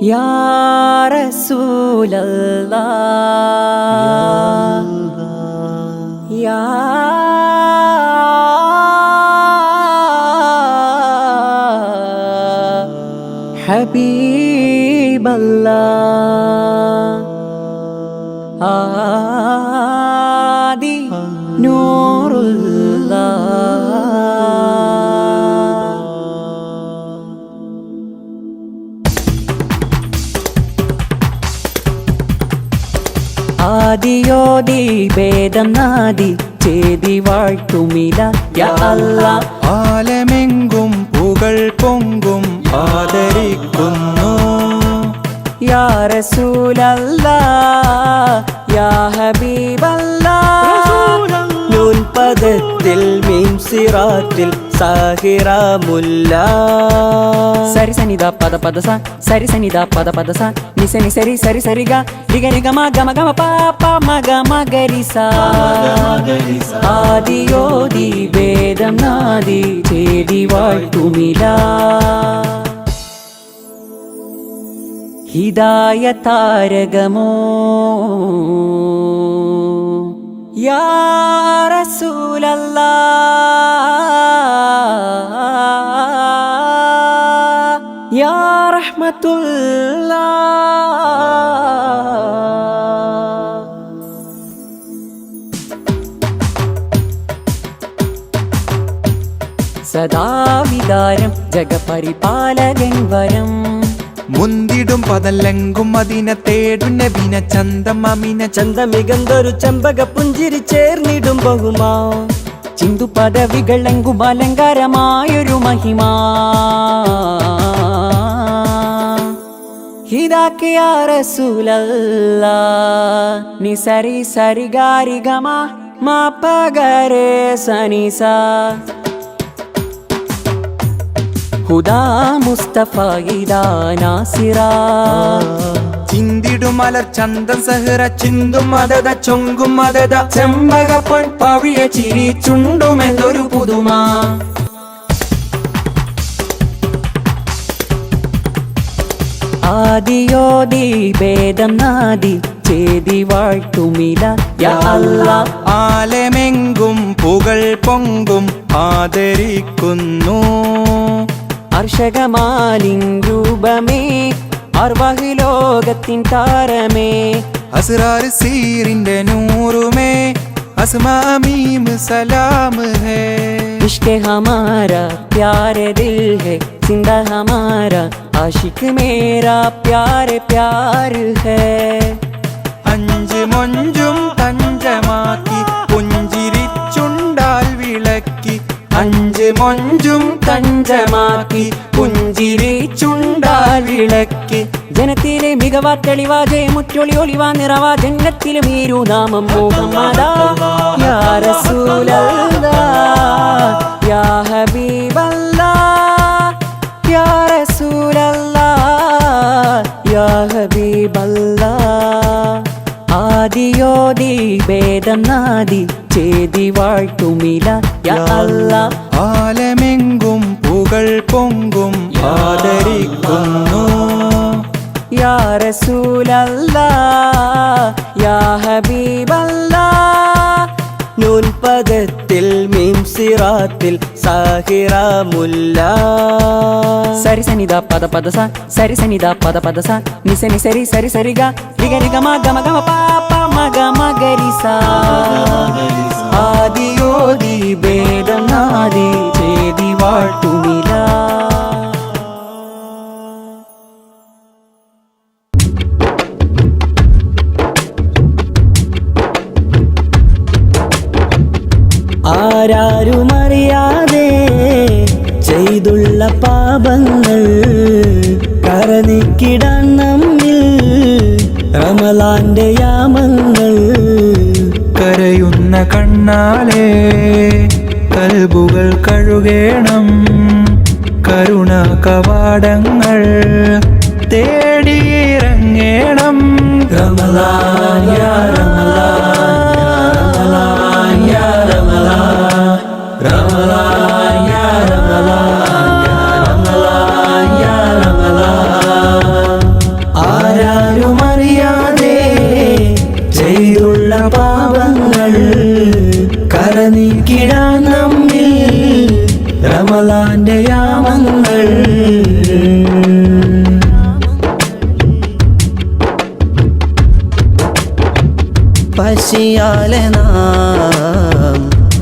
യാ റസൂലല്ലാഹ് യാ ഹബീബല്ലാഹ് ആദി നൂറുല്ലാഹ് ആദിയോതി ഭേദം നാദി ചേതി വാഴ്ത്തുമില യാ അല്ലാഹ് ആലമെങ്കും പുകൾ പൊങ്കും ആദരിക്കുന്നു യാ റസൂലല്ലാഹ് യാ ഹബീബല്ലാഹ് നൂൻ പദത്തിൽ മീം സിറാത്തിൽ സാഹിറമുല്ല സരി സനിദ പദ പദ സ സരി സനിദ പദ പദ സ നിസ നി സരി സരി സരി ഗ രിഗ രിഗ മ ഗ മ ഗ മ പ പ മ ഗ മ ഗ രി സ ആദിയോതി വേദം നാദി ചേതി വാഴ്ത്തുമില ഹിദായതാരകമോ യാ റസൂലല്ലാഹ് യാ റഹ്മത്തുല്ലാഹ് സദാവികാരം ജഗപരിപാലകൻ വരം മുന്തിടും പതല്ലെങ്കും അതിനെ തേടും നബിന ചന്തം അമിന ചന്തമികന്തൊരു ചെമ്പക പുഞ്ചിരി ചേർന്നിടും ബഹുമാ ചിന്തു പദവികളെങ്കും അലങ്കാരമായൊരു മഹിമ ഹിദാക്കെ യാ റസൂലല്ലാഹ് നി സരി സരി ഗാരി ഗമ മാ പഗരെ സനിസ ഹുദാ മുസ്തഫ ഇദാ നാസിറ ചിന്തിടും മലർ ചന്തം സഹറ ചിന്തും മദത ചൊങ്കും മദത ചെമ്പക പൊൻ പവിഴ ചിരി ചുണ്ടുമെന്തൊരു പുതുമ ആദിയോതി ഭേദം നാദി ചേതി വാഴ്ത്തുമില യാ അല്ലാഹ് ആലമെങ്കും പുകൾ പൊങ്കും ആദരിക്കുന്നു അർഷകമാലിൻ രൂപമേ അർവാഹ് ലോകത്തിൻ താരമേ അസ്റാർ സീറിന്റെ നൂറുമേ അസ്മാ മീം സലാം ഹേ इश्क़ हमारा प्यारे दिल है जिंदा हमारा आशिक मेरा प्यारे प्यार है അഞ്ച് മൊഞ്ചും തഞ്ചമാക്കി പുഞ്ചിരിച്ചുണ്ടാൽ വിളക്കി അഞ്ച് മൊഞ്ചും തഞ്ചമാക്കി പുഞ്ചിരി ചുണ്ടാൽ വിളക്കി ജനത്തിലെ മികവാ തെളിവാ ജയമുറ്റൊളി ഒളിവാ നിറവാ ജന്നത്തിലും ഈരു നാമം മുഹമ്മദാ യാ റസൂലല്ലാഹ് യാ ഹബീബല്ലാഹ് യാ റസൂലല്ലാഹ് യാ ഹബീബല്ലാഹ് ആദിയോതി ഭേദം നാദി ചേതി വാഴ്ത്തുമില യാ അല്ലാഹ് ആലമെങ്കും പുകൾ പൊങ്കും ആദരിക്കുന്നു യാ റസൂലല്ലാഹ് യാ ഹബീബല്ലാഹ് നൂൻ പദത്തിൽ മീം സിറാത്തിൽ സാഹിറമുല്ല സരി സനിദ പദ പദ സ സരി സനിദ പദ പദ സ നിസ നി സരി സരി സരി ഗ രിഗ രിഗ മ ഗ മ ഗ മ പ പ മ ഗ മ ഗ രി സ ആദിയോതി ഭേദം നാദി ചേതി വാഴ്ത്തുമില ആരാരുമറിയാതെ ചെയ്തുള്ള പാപങ്ങൾ കരനിക്കിടാൻ നമ്മിൽ റമളാന്റെ യാമങ്ങൾ കരയുന്ന കണ്ണാലെ കൽബുകൾ കഴുകേണം കരുണ കവാടങ്ങൾ തേടിയിറങ്ങേണം റമളാൻ യാ റമളാൻ യാ റമളാൻ റമളാൻ യാ റമളാൻ യാ റമളാൻ യാ റമളാൻ കരനിക്കിടാൻ നമ്മിൽ റമളാന്റെ യാമങ്ങൾ. പശിയാലെ നാം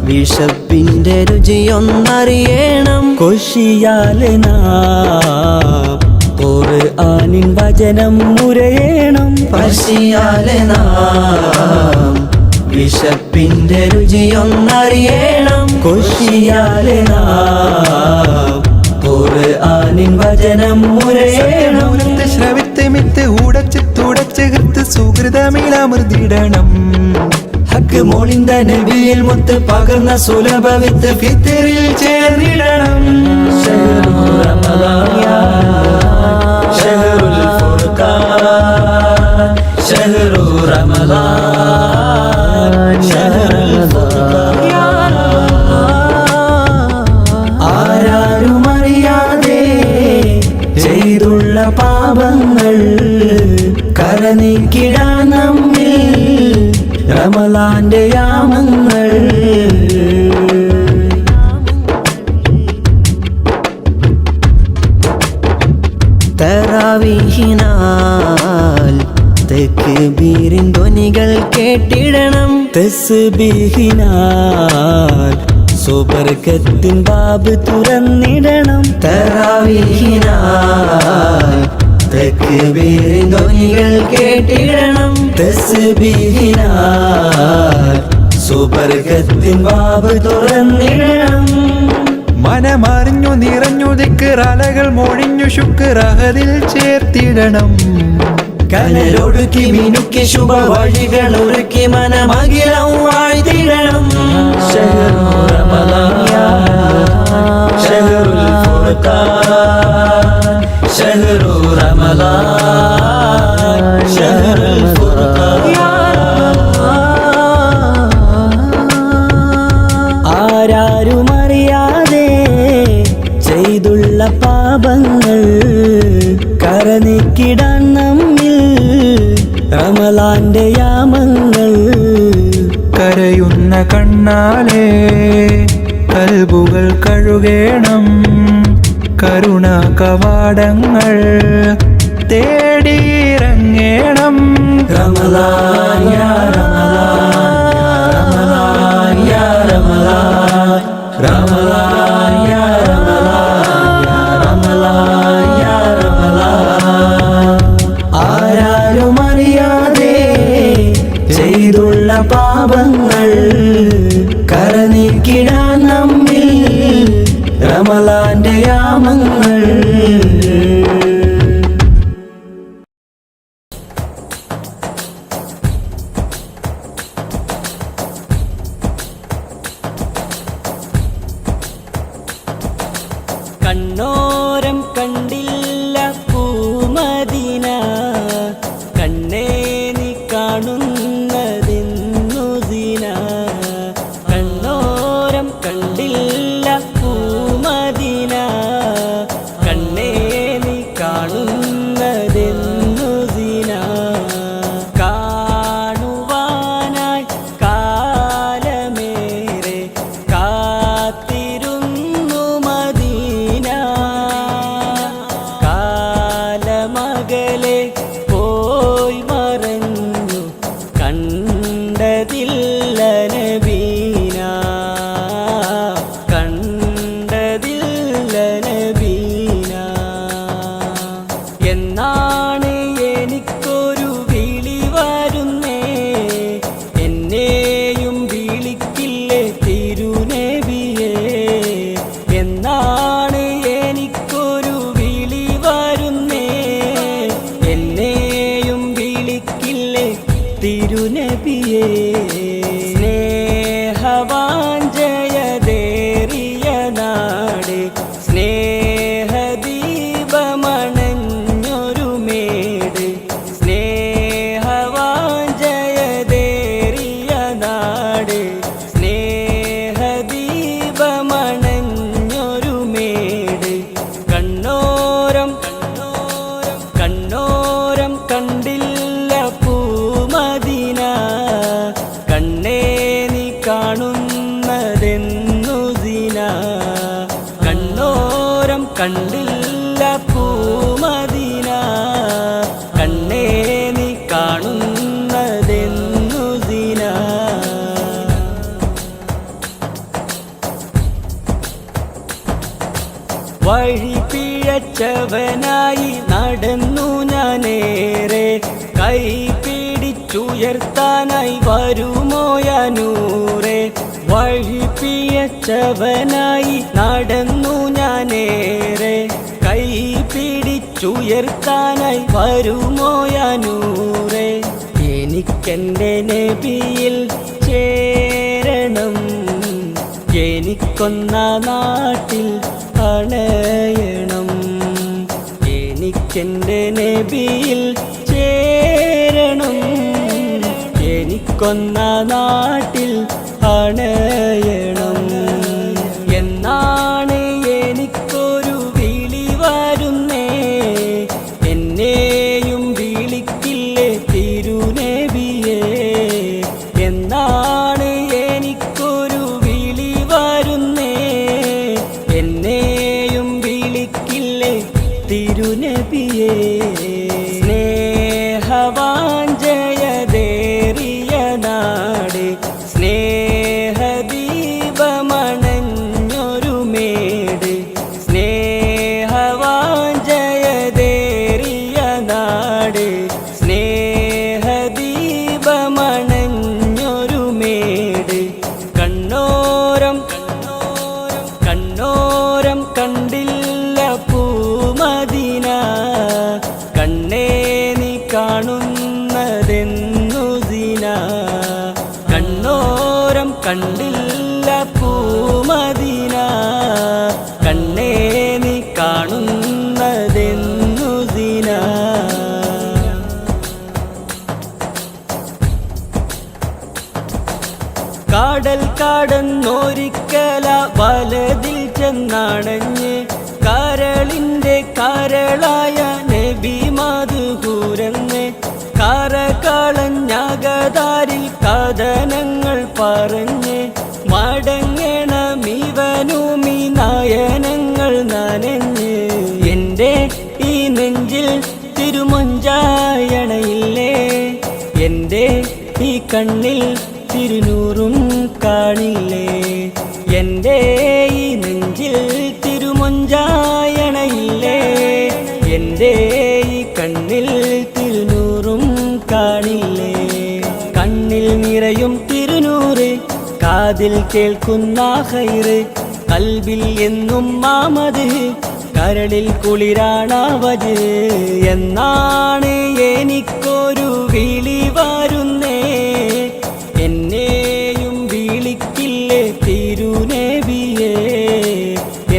വിശപ്പിന്റെ രുചിയൊന്നറിയണം. കൊശിയാലെ നാം ഖുർആനിൻ വചനം മുരയണം. പശിയാലെ നാം വിശപ്പിന്റെ രുചിയൊന്നറിയണം. കൊശിയാലെ നാം ഖുർആനിൻ വചനം മുരയണം. ശ്രവിത്ത് മിത്ത് ഉടച്ച് തുടച്ച് കൃത്ത് സുഹൃതമിളമൃതിടണം. ഹക്ക് മോളിന്ത നബിയിൽ മുത്ത് പകർന്ന സുലഭ വിത്ത് ഫിത്തറിൽ ചേർന്നിടണം. ശഹ്റു റമളാൻ ശഹ്റുൽ ഫുർഖാൻ ശഹ്റു റമളാൻ ശഹ്റുൽ ഫുർഖാൻ. ആരാരും അറിയാതെ ചെയ്തുള്ള പാപങ്ങൾ കരനീക്കിടാൻ നമ്മിൽ റമളാന്റെ യാമങ്ങൾ. തറാവീഹിനാൽ തക്ബീറിൻ ധ്വനികൾ കേട്ടിടണം. തസ്ബീഹിനാൽ സുബർക്കത്തിൻ ബാബ് തുറന്നിടണം. തറാവീഹിനാൽ തക്ബീറിൻ ധ്വനികൾ കേട്ടിടണം. തസ്ബീഹിനാൽ സുബർക്കത്തിൻ ബാബ് തുറന്നിടണം. മനമറിഞ്ഞു നിറഞ്ഞു ദിക്റലകൾ മൊഴിഞ്ഞു ശുക്രഹദിൽ ചേർത്തിടണം. കനലൊടുക്കി മിനുക്കി ശുഭ വഴികൾ ഒരുക്കി മനമകിലം വാഴ്ത്തിടണം. ശഹ്റു റമളാൻ ശഹ്റുൽ ഫുർഖാൻ ശഹ്റു റമളാൻ ശഹ്റുൽ ഫുർഖാൻ. ആരാരും അറിയാതെ ചെയ്തുള്ള പാപങ്ങൾ കരനീക്കിടാൻ നമ്മിൽ റമളാന്റെ യാമങ്ങൾ. കരയുന്ന കണ്ണാലെ കൽബുകൾ കഴുകേണം. കരുണ കവാടങ്ങൾ തേടിയിറങ്ങേണം. റമളാൻ യാ റമളാൻ യാ റമളാൻ റമളാൻ യാ റമളാൻ യാ റമളാൻ. ആരാരും അറിയാതെ ചെയ്തുള്ള പാപങ്ങൾ കരനീക്കിടാൻ നമ്മിൽ റമളാന്റെ യാമങ്ങൾ. കണ്ണോരം കണ്ടില്ല പൂമദീന കണ്ണേ നീ കാണുന്നതെന്നു ദിന. കണ്ണോരം കണ്ടില്ല പൂമദീന കണ്ണേ നീ കാണുന്നതെന്നു ദിന. കാണുവാനായി കാലമേറെ കാത്തിരുന്നു മദീന. കണ്ടില്ല പൂമദീന കണ്ണേ നീ കാണുന്നതെന്നു ദിന വഴി പിഴച്ചവനായി നടന്നു ഞാനേറെ കൈ പിടിച്ചുയർത്താനായി വരുമോയനൂറെ വഴി പിഴച്ചവനായി നടന്നു ഞാനേറെ കൈ പിടിച്ചുയർത്താനായി വരുമോയനൂറെ എനിക്കെൻ്റെ നബിയിൽ ചേരണം എനിക്കൊന്ന നാട്ടിൽ അണയണം എനിക്കെൻ്റെ നബിയിൽ ചേരണം എനിക്കൊന്ന നാട്ടിൽ അണയണം എന്നാണ് എനിക്കൊരു വിളി വരുന്നേ എന്നെയും വിളിക്കില്ലേ തിരുനബിയേ എന്നാണ് എനിക്കൊരു വിളി വരുന്നേ എന്നെയും വിളിക്കില്ലേ തിരുനബിയേ സ്നേഹവാഞ്ജയതേറിയ നാട് സ്നേഹദീപമണഞ്ഞൊരു മേട് സ്നേഹവാഞ്ജയതേറിയ നാട് സ്നേഹദീപമണഞ്ഞൊരു മേട് കണ്ണോരം കണ്ണോരം കണ്ടില്ല പൂമദീന കണ്ണേ നീ കാണുന്നതെന്നു ദിന കണ്ണോരം കണ്ടില്ല പൂമദീന കണ്ണേ നീ കാണുന്നതെന്നു ദിന കാടൽ കടന്നൊരിക്കല വലതിൽ ചെന്നണഞ്ഞ് കരളിൻ്റെ കരളായ നബി മധുകൂരന്ന് കറകളഞ്ഞകതാരിൽ കഥനങ്ങൾ പറഞ്ഞ് മടങ്ങണമിവനുമി നയനങ്ങൾ നനഞ്ഞ് എൻ്റെ ഈ നെഞ്ചിൽ തിരുമൊഞ്ചായണയില്ലേ എൻ്റെ ഈ കണ്ണിൽ തിരുനൂറും കാണില്ലേ എൻ്റെ ഈ നെഞ്ചിൽ തിരുമൊഞ്ചായണയില്ലേ എൻ്റെ ഈ കണ്ണിൽ തിരുനൂറും കാണില്ലേ കണ്ണിൽ നിറയും തിരുനൂറ് കാതിൽ കേൾക്കുന്ന ഹൈറ് കൽബിൽ എന്നും മാമത് കരളിൽ കുളിരാണാവത് എന്നാണ് എനിക്കൊരു വിളി വരുന്നേ എന്നെയും വിളിക്കില്ലേ തിരുനബിയേ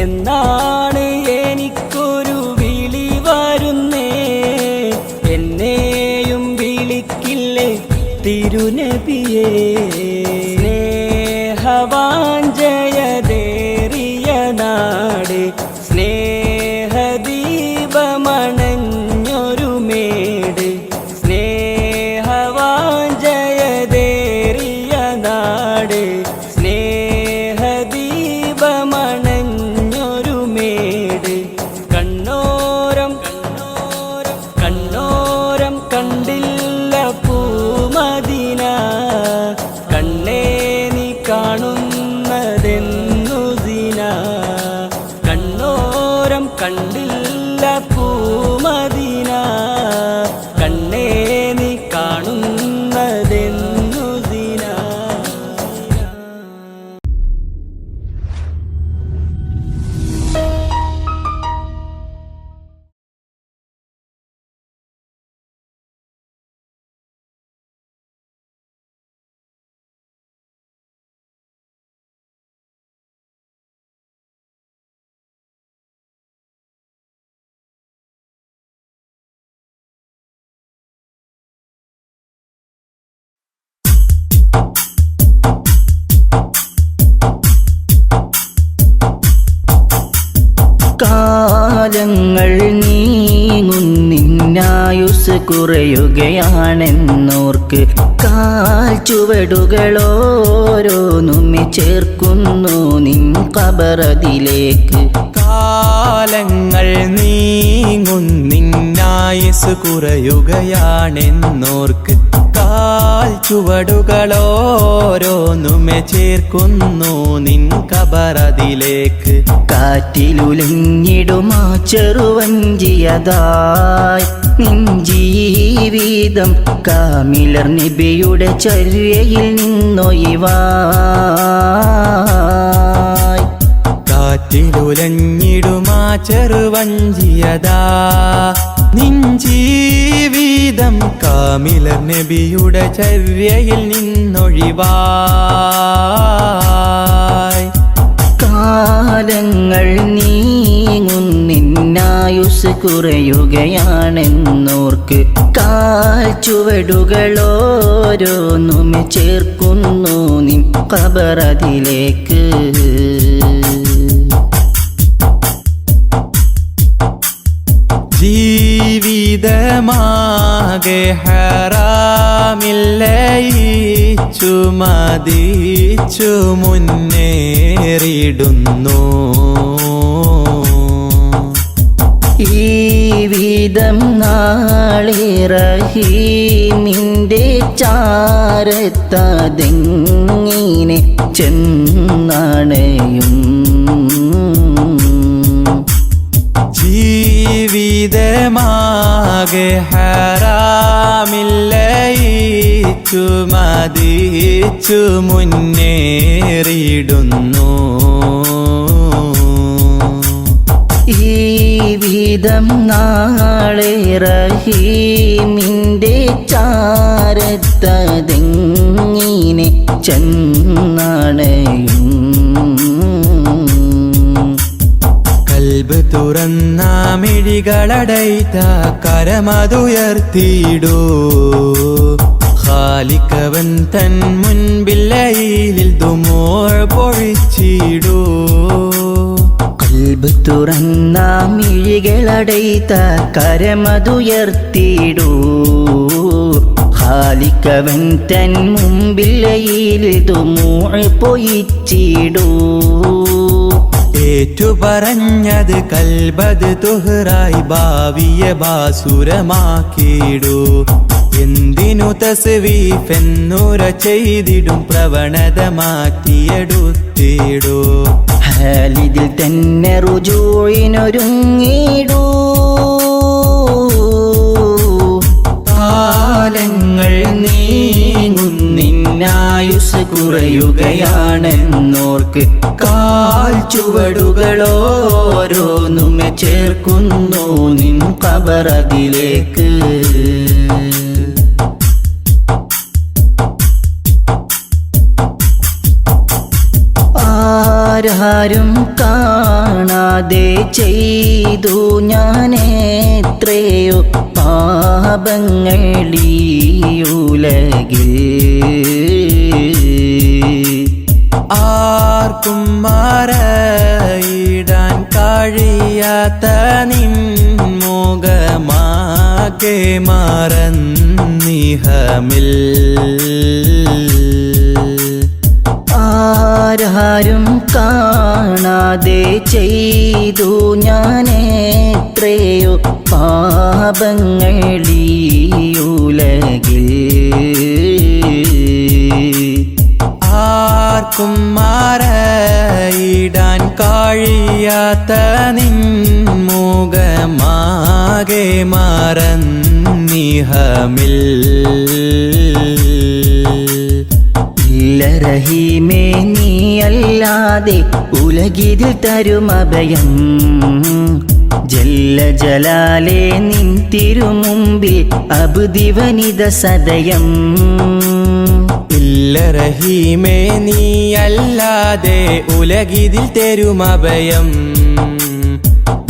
എന്നാണ് എനിക്കൊരു വിളി വരുന്നേ എന്നെയും വിളിക്കില്ലേ തിരുനബിയേ സ്നേഹവാഞ്ജയതേറിയ നാട് സ്നേഹദീപമണഞ്ഞൊരു മേട് സ്നേഹവാഞ്ജയതേറിയ നാട് സ്നേഹദീപമണഞ്ഞൊരു മേട് കണ്ണോരം കണ്ണോരം കണ്ടില്ല പൂമദീന കണ്ണേ നീ കാണുന്നതെന്നു ദിന കണ്ണോരം കണ്ടില്ല പൂമദീന കണ്ണേ നീ കാണുന്നതെന്നു ദിന കാലങ്ങൾ നീങ്ങുന്നിന്നായുസ് കുറയുകയാണെന്നോർക്ക് കാൽ ചുവടുകളോരോന്നുമ്മെ ചേർക്കുന്നു നിൻ ഖബറതിലേക്ക്. കാലങ്ങൾ നീങ്ങുന്നിന്നായുസ് കുറയുകയാണെന്നോർക്ക് കാൽ ചുവടുകളോരോന്നുമെ ചേർക്കുന്നു നിൻ കബറതിലേക്ക്. കാറ്റിലുലഞ്ഞിടുമാ ചെറുവഞ്ചിയതായി നിൻ ജീവിതം കാമിലർ നബിയുടെ ചര്യയിൽ നിന്നൊഴിവായി. കാറ്റിലുലഞ്ഞിടുമാ ചെറുവഞ്ചിയതാ നിൻ ജീവിതം കാമിലർ നബിയുടെ ചര്യയിൽ നിന്നൊഴിവായി. കാലങ്ങൾ നീങ്ങുന്നിന്നായുസ് കുറയുകയാണെന്നോർക്ക് കാൽ ചുവടുകളോരോന്നുമെ ചേർക്കുന്നു നിൻ ഖബറതിലേക്ക്. ജീവിതമാകെ ഹറാമില്ലയിച്ചു മതിച്ചു മുന്നേറിടുന്നു. ഈ വിധം നാളെ റഹീമിൻ്റെ ചാരത്തതെങ്ങിനെ ചെന്നണയും. ജീവിതമാകെ ഹറാമില്ലയിച്ചു മതിച്ചു മുന്നേറിടുന്നു. ഈ വിധം നാളെ റഹീമിൻ്റെ ചാരത്തതെങ്ങിനെ ചെന്നണയും. കൽബ് തുറന്ന മിഴികളടൈത്ത കരമതുയർത്തിയിടൂ. ഖാലിഖവൻ തൻ മുൻപില്ലയിൽ ദുമൂഅ് പൊഴിച്ചിടൂ. കൽബ് തുറന്ന മിഴികളടൈത്ത കരമതുയർത്തിയിടൂ. ഖാലിഖവൻ തൻ മുമ്പില്ലയിൽ ദുമൂഅ് പൊഴിച്ചിടൂ. ഏറ്റുപറഞ്ഞത് കൽബത് തുഹ്റായി ഭാവിയെ ബാസുരമാക്കിയിടൂ. എന്തിനു തസ്വീഫെന്നുര ചെയ്തിടും പ്രവണത മാറ്റിയെടുത്തിടൂ. ഹാലിദിൽ തന്നെ റുജൂഇനൊരുങ്ങിടൂ. കാലങ്ങൾ നീങ്ങുന്നിന്നായുസ് കുറയുകയാണെന്നോർക്ക് കാൽ ചുവടുകളോരോന്നുമെ ചേർക്കുന്നു നിൻ ഖബറതിലേക്ക്. ആരാരും കാണാതെ ചെയ്തു ഞാനെത്രയോ പാപങ്ങളീയുലകിൽ. ആർക്കും മറയിടാൻ കഴിയാത്ത നിൻ മുഖമാകെ മറന്നിഹമിൽ. ആരാരും കാണാതെ ചെയ്തു ഞാനെത്രയോ പാപങ്ങളീയുലകിൽ. ആർക്കും മറയിടാൻ കഴിയാത്ത നിൻ മുഖമാകെ മറന്നിഹമിൽ. ഇല്ല റഹീമേ നീയല്ലാതെ ഉലകിതിൽ തരുമഭയം. ജല്ല ജലാലേ നിൻ തിരുമുമ്പിൽ അബ്ദിവനിത സദയം. ഇല്ല റഹീമേ നീയല്ലാതെ ഉലകിതിൽ തരുമഭയം.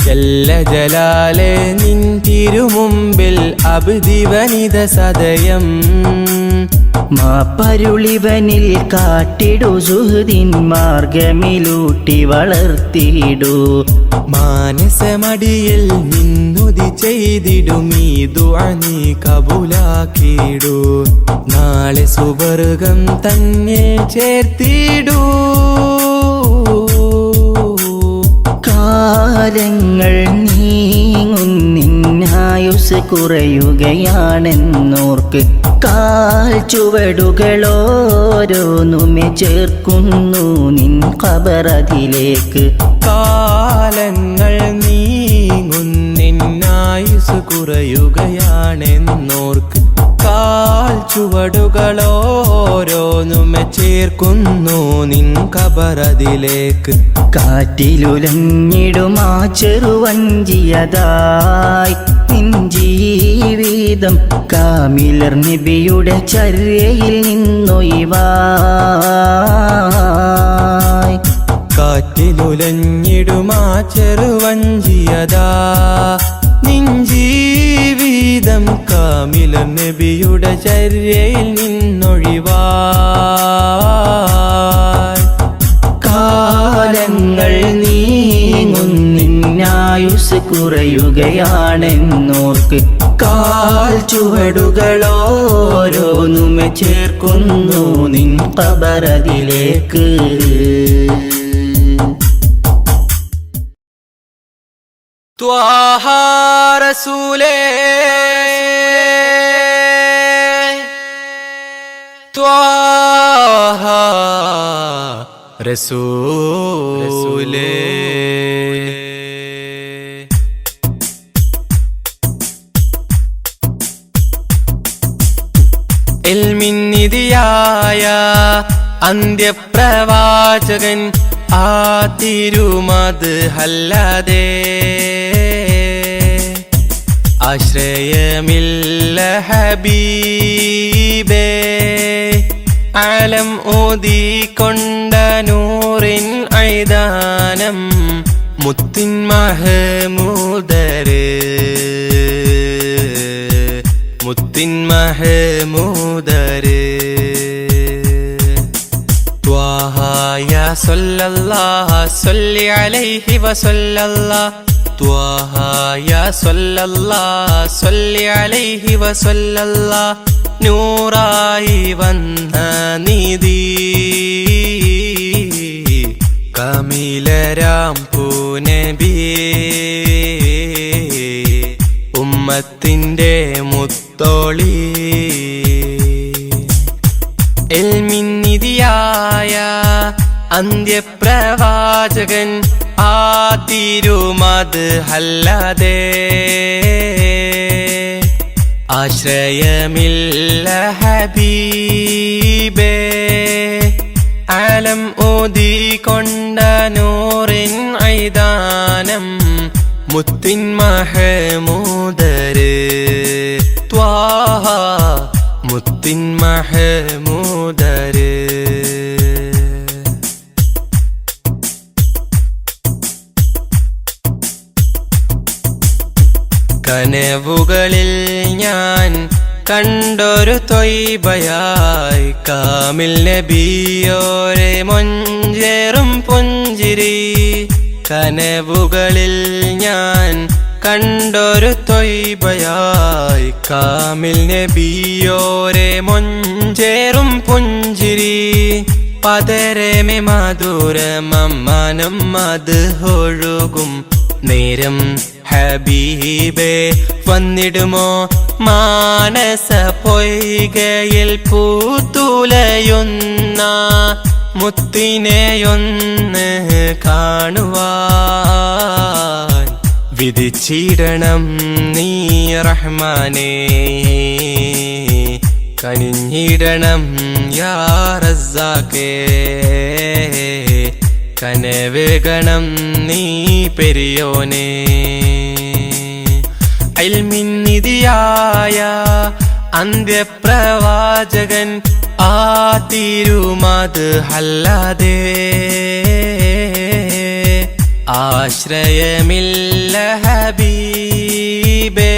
ജല്ല ജലാലേ നിൻ തിരുമുമ്പിൽ അബ്ദിവനിത സദയം. മാപ്പരുളിവനിൽ കാട്ടിടു സുഹൃദിൻ മാർഗമിലൂട്ടി വളർത്തിയിടൂ. മാനസമടിയിൽ നിന്നുതി ചെയ്തിടും ഈ ദുആ നീ കബൂലാക്കിടൂ. നാളെ സുവർഗം തന്നെ ചേർത്തിടൂ. കാലങ്ങൾ നീങ്ങുന്നിന്നായുസ് കുറയുകയാണെന്നോർക്ക് കാൽ ചുവടുകളോരോന്നുമെ ചേർക്കുന്നു നിൻ ഖബറതിലേക്ക്. കാലങ്ങൾ നീങ്ങുന്നിന്നായുസ് കുറയുകയാണെന്നോർക്ക് കാൽ ചുവടുകളോരോന്നുമെ ചേർക്കുന്നു നിൻ ഖബറതിലേക്ക്. കാറ്റിലുലഞ്ഞിടുമാ ചെറുവഞ്ചിയതായി നിൻ ജീവിതം കാമിലർ നബിയുടെ ചര്യയിൽ നിന്നൊഴിവായി. കാറ്റിലുലഞ്ഞിടുമാ ചെറുവഞ്ചിയതാ നിൻ ജീവിതം കാമിലർ നബിയുടെ ചര്യയിൽ നിന്നൊഴിവായി. കാലങ്ങൾ നീങ്ങുന്നിന്നായുസ് കുറയുകയാണെന്നോർക്ക് കാൽ ചുവടുകളോരോന്നുമെ ചേർക്കുന്നു നിൻ ഖബറതിലേക്ക്. ത്വാഹ റസൂലേ ത്വാഹ റസൂലേ. ഇൽമിന്നിധിയായ അന്ത്യപ്രവാചകൻ ആ തിരുമത് ഹല്ലദേ ആശ്രയമില്ല ഹബീബേ. ആലം ഓതിക്കൊണ്ട നൂറിൻ ഐദാനം മുത്തിൻ മഹമൂദര് മുത്തിൻ മഹമൂദര്. ത്വാഹ യാ സല്ലല്ലാഹു സല്ലി അലൈഹി വസല്ലല്ലാഹ്. ത്വാഹ യാ സല്ലല്ലാഹു സല്ലി അലൈഹി വസല്ലല്ലാഹ്. നൂറായി വന്ന നിധി കമിലരാം പൂനബിയേ ഉമ്മത്തിൻ്റെ മുത്തോളി. ഇൽമിന്നിധിയായ അന്ത്യപ്രവാചകൻ ആ തിരുമത് ഹല്ലദേ ആശ്രയമില്ല ഹബീബേ. ആലം ഓതിക്കൊണ്ട നൂറിൻ ഐദാനം മുത്തിൻ മഹമൂദര്. ത്വാഹ മുത്തിൻ മഹമൂദര്. കനവുകളിൽ ഞാൻ കണ്ടൊരു ത്വയ്ബയായി കാമിൽ നബിയോരെ മൊഞ്ചേറും പുഞ്ചിരി. കനവുകളിൽ ഞാൻ കണ്ടൊരു ത്വയ്ബയായി കാമിൽ നബിയോരെ മൊഞ്ചേറും പുഞ്ചിരി. പതരമേ മധുരമമ്മാനം അത് ഒഴുകും നേരം ഹബീബേ വന്നിടുമോ മാനസ പൊയ്കയിൽ പൂത്തുലയുന്ന മുത്തിനെയൊന്ന് കാണുവാൻ വിധിച്ചിടണം നീ റഹ്മാനേ. കനിഞ്ഞിടണം യാ റസ്സാഖേ. കനവേകണം നീ പെരിയോനേ. ഇൽമിന്നിധിയായ അന്ത്യപ്രവാചകൻ ആ തിരുമത് ഹല്ലദേ ആശ്രയമില്ല ഹബീബേ.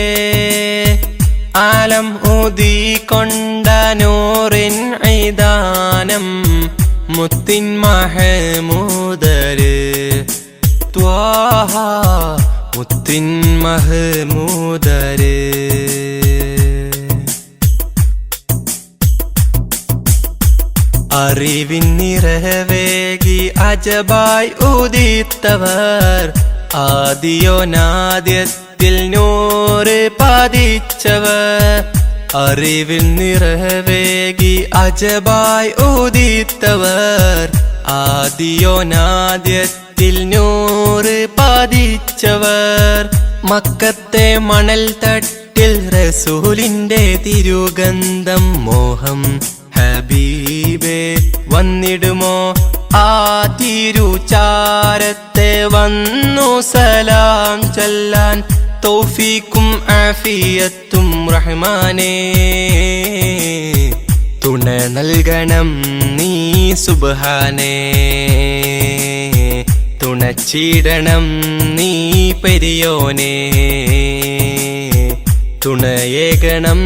ആലം ഊതിക്കൊണ്ട നൂറിൻ ഐദാനം മുത്തിൻ മഹമൂദര്. ത്വാഹ മുത്തിൻ മഹമൂദര്. അറിവിൻ നിറവേകി അജബായി ഉദിത്തവർ ആദിയോനാദ്യത്തിൽ നൂറ് പതിച്ചവർ അറിവിൽ നിറവേകി അജബായി ഉദിത്തവർ ആദിയോനാദ്യത്തിൽ നൂറ് പതിച്ചവർ മക്കത്തെ മണൽ തട്ടിൽ റസൂലിന്റെ തിരുഗന്ധം മോഹം ഹബീബേ വന്നിടുമോ ആ തിരുചാരത്തെ വന്നു സലാം ചൊല്ലാൻ തൗഫീക്കും ആഫിയത്തും റഹ്മാനേ തുണ നൽകണം നീ സുബ്ഹാനേ തുണച്ചിടണം നീ പെരിയോനേ തുണയേകണം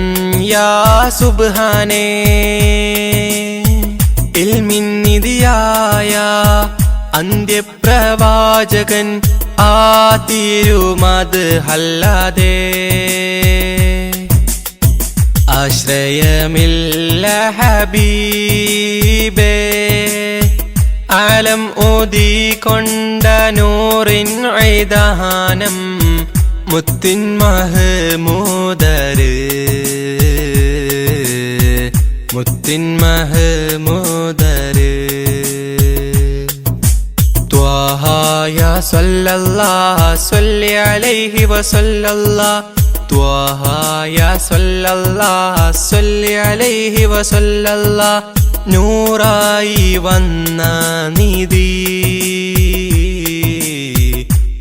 യാ സുബ്ഹാനേ ഇൽമിന്നിധിയായ അന്ത്യപ്രവാചകൻ ആ തിരുമത് അല്ലാതെ ആശ്രയമില്ല ഹബീബേ ആലം ഓതിക്കൊണ്ട നൂറിൻ ഐദാനം മുത്തിൻ മഹ്മൂദര് മുത്തിൻ മഹ്മൂദര് ത്വാഹ യാ സല്ലല്ലാഹ് സല്ലി അലൈഹി വസല്ലല്ലാഹ് ത്വാഹ യാ സല്ലല്ലാഹ് സല്ലി അലൈഹി വസല്ലല്ലാഹ് നൂറായി വന്ന നിധി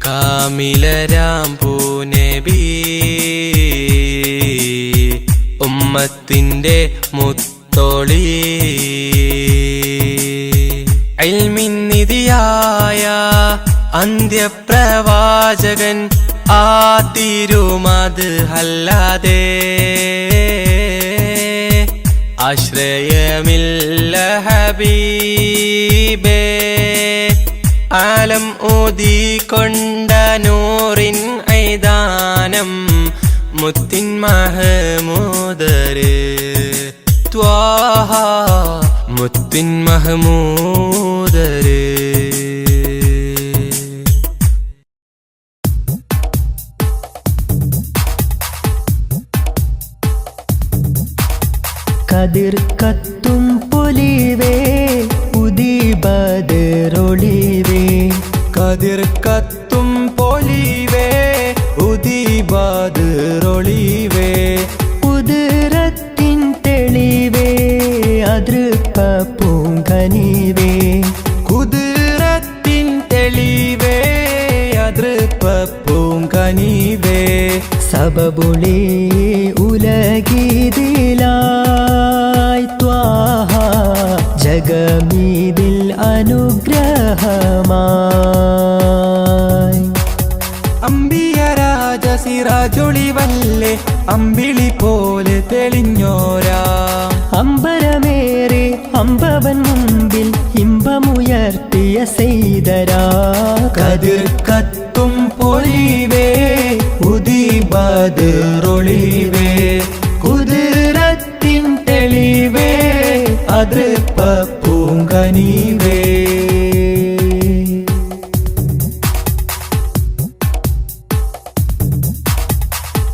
കാമിലരാം പൂനബി ഉമ്മത്തിന്റെ മുത്തോളി ഇൽമിന്നിധിയായ അന്ത്യപ്രവാചകൻ ആ തിരുമത് അല്ലാതെ ആശ്രയമില്ല ഹബീബേ ആലം ഊതിക്കൊണ്ട നൂറിൻ ഐദാനം മുത്തിൻ മഹ്മൂദര് ത്വാഹ മുത്തിൻ മഹ്മൂദര് കതിർ കത്തും പൊലിവേ ഉദിബദറൊളിവേ കതിർ കത്തും പൊലിവേ ഉദിബദറൊളിവേ കുതിരത്തിൻ തെളിവേ അതൃപ്പ പൂങ്കനിവേ കുതിരത്തിൻ തെളിവേ അതൃപ്പ പൂങ്കനിവേ സബബുളി ഉലഗീതിലായി ത്വാഹ ജഗമീതിൽ അനുഗ്രഹമായി അമ്പിയ രാജ സിറാജൊളിവല്ലേ അമ്പിളി പോലെ തെളിഞ്ഞോരാ അമ്പരമേറെ അമ്പവൻ മുമ്പിൽ ഇമ്പമുയർത്തിയ സെയ്തരാ കതിർ കത്തും പൊലിവേ ഉദിബദറൊളിവേ കുതിരത്തിൻ തെളിവേ അതൃപ്പ പൂങ്കനിവേ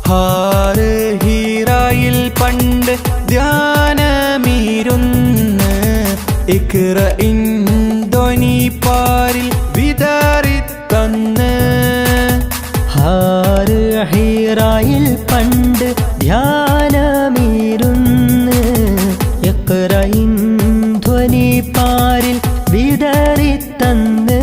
ഹാറ് ഹീറായിൽ പണ്ട് ധ്യാനമീരുന്ന് ഇക്റ ഇൻധ്വനി പാരിൽ വിതറിത്തന്ന് ഹാറ് ഹീറായിൽ പണ്ട് ധ്യാനമീരുന്ന് ഇഖ്റയിൻ ധ്വനി പാരിൽ വിതറിത്തന്ന്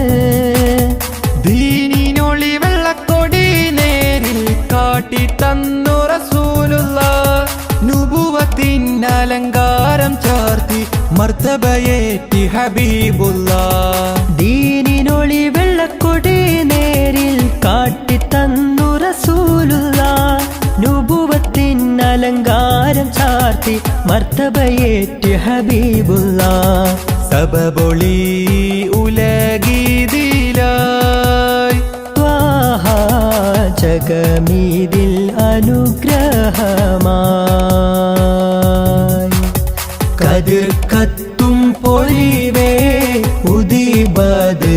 ദീനിനൊളി വെള്ളക്കൊടി നേരിൽ കാട്ടി തന്നു റസൂലുള്ളാഹ് നുബുവത്തിൻ അലങ്കാരം ചാർത്തി മർത്തബയേറ്റി ഹബീബുള്ളാഹ് ദീനിനൊളി വെള്ളക്കൊടി നേരിൽ കാട്ടിത്തന്നു റസൂലുള്ളാഹ് നുബുവത്തിൻ അലങ്കാരം ചാർത്തി മർത്തബയേറ്റ് ഹബീബുള്ളാഹ് സബബൊളി ഉലഗീതിലായി ത്വാഹ ജഗമീതിൽ അനുഗ്രഹമായി കതിർ കത്തും പൊലിവേ ഉദിബദറൊളിവേ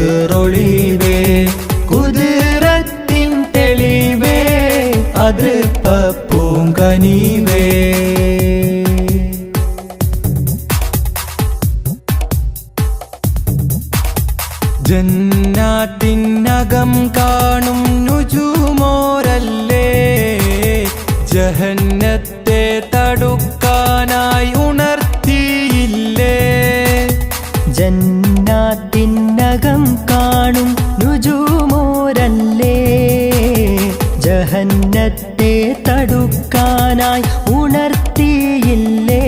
കുതിരത്തിൻ പൂങ്കനീവേ. ജന്നാത്തിനകം കാണും നുജൂമോരല്ലേ, ജഹന്നത്തെ തടുക്കാനായി ഉണർത്തിയില്ലേ. ജന്നാത്തിനകം കാണും നുജൂമോരല്ലേ, ജഹന്നത്തെ തടുക്കാനായി ഉണർത്തിയില്ലേ.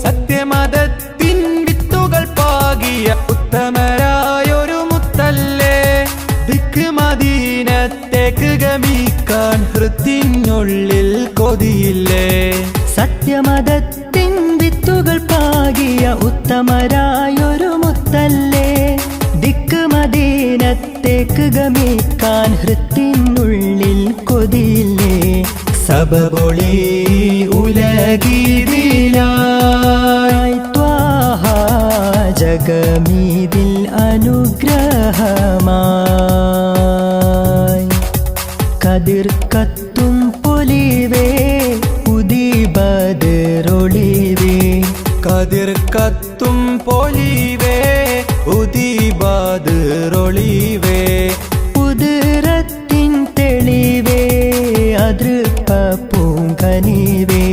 സത്യമതത്തിൻ വിത്തുകൾ പാകിയ ഉത്തമരായൊരു മുത്തല്ലേ, ദിക്ക് മദീനത്തേക്ക് ഗമിക്കാൻ ഹൃത്തിനുള്ളിൽ കൊതിയില്ലേ. സത്യമതത്തിൻ വിത്തുകൾ പാകിയ ഉത്തമരായൊരു മുത്തല്ലേ, ദിക്ക് മദീനത്തേക്ക് ഗമിക്കാൻ ഹൃത്തിനുള്ളിൽ കൊതിയില്ലേ. സബബൊളി ഉലഗീതിലായി ത്വാഹ ജഗമീതിൽ അനുഗ്രഹമായി. കതിർ കത്തും പൊലിവേ ഉദിബദറൊളിവേ, കതിർ കത്തും പൊലിവേ ഉദിബദറൊളിവേ. കുതിരത്തിൻ തെളിവേ അതൃപ്പ പൂങ്കനിവേ,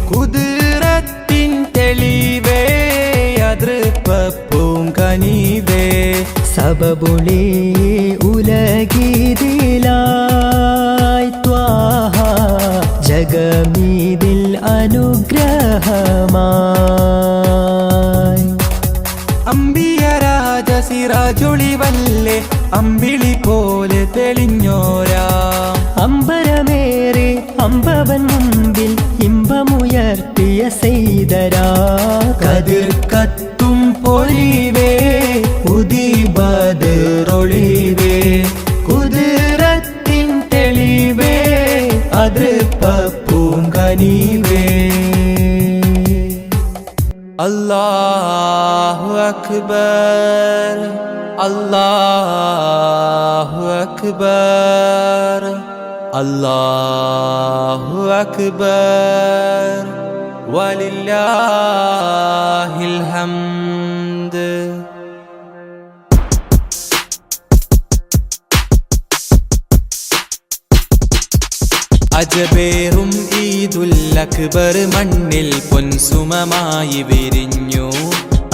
കുതിരത്തിൻ തെളിവേ അതൃപ്പ പൂങ്കനിവേ. സബബുളി ഉലഗീതിലായി ത്വാഹ ജഗമീതിൽ അനുഗ്രഹമായി. അമ്പിയ രാജ സിറാജൊളിവല്ലേ, അമ്പിളി പോലെ തെളിഞ്ഞോരാ. അമ്പരമേറെ അമ്പവൻ മുമ്പിൽ ഇമ്പമുയർത്തിയ സെയ്തരാ. കതിർ കത്തും പൊലിവേ ഉദിബദറൊളിവേ, കുതിരത്തിൻ തെളിവേ അതൃപ്പ പൂങ്കനിവേ. അല്ലാഹു അക്ബർ, അല്ലാഹു അക്ബർ, അല്ലാഹു അക്ബർ വലില്ലാഹിൽ ഹംദ്. അജബേറും ഈദുൽ അക്ബർ മണ്ണിൽ പൊൻസുമമായി വിരിഞ്ഞു.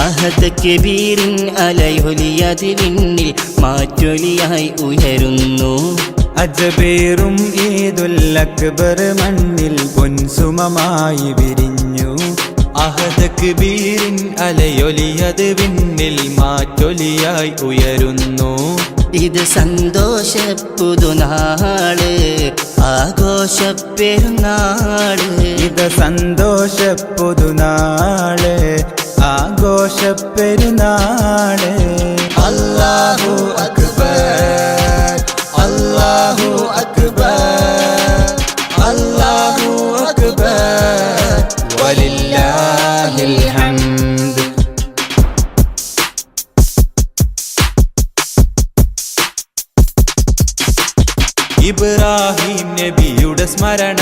അഹദ് കബീറിൻ അലയൊലിയത് വിണ്ണിൽ മാറ്റൊലിയായി ഉയരുന്നു. അജബേറും ഈദുൽ അക്ബർ മണ്ണിൽ പൊൻസുമമായി വിരിഞ്ഞു. അഹദ് കബീറിൻ അലയൊലിയത് വിണ്ണിൽ മാറ്റൊലിയായി ഉയരുന്നു. ഇത് സന്തോഷ പുതുനാള്, ആഘോഷ പെരുന്നാള്. ഇത് സന്തോഷ പുതുനാള്, ആഘോഷ പെരുന്നാള്. അല്ലാഹു അക്ബർ, അല്ലാഹു അക്ബർ, അല്ലാഹു അക്ബർ വലില്ലാഹിൽ ഹംദ്. ഇബ്രാഹിം നബിയുടെ സ്മരണ,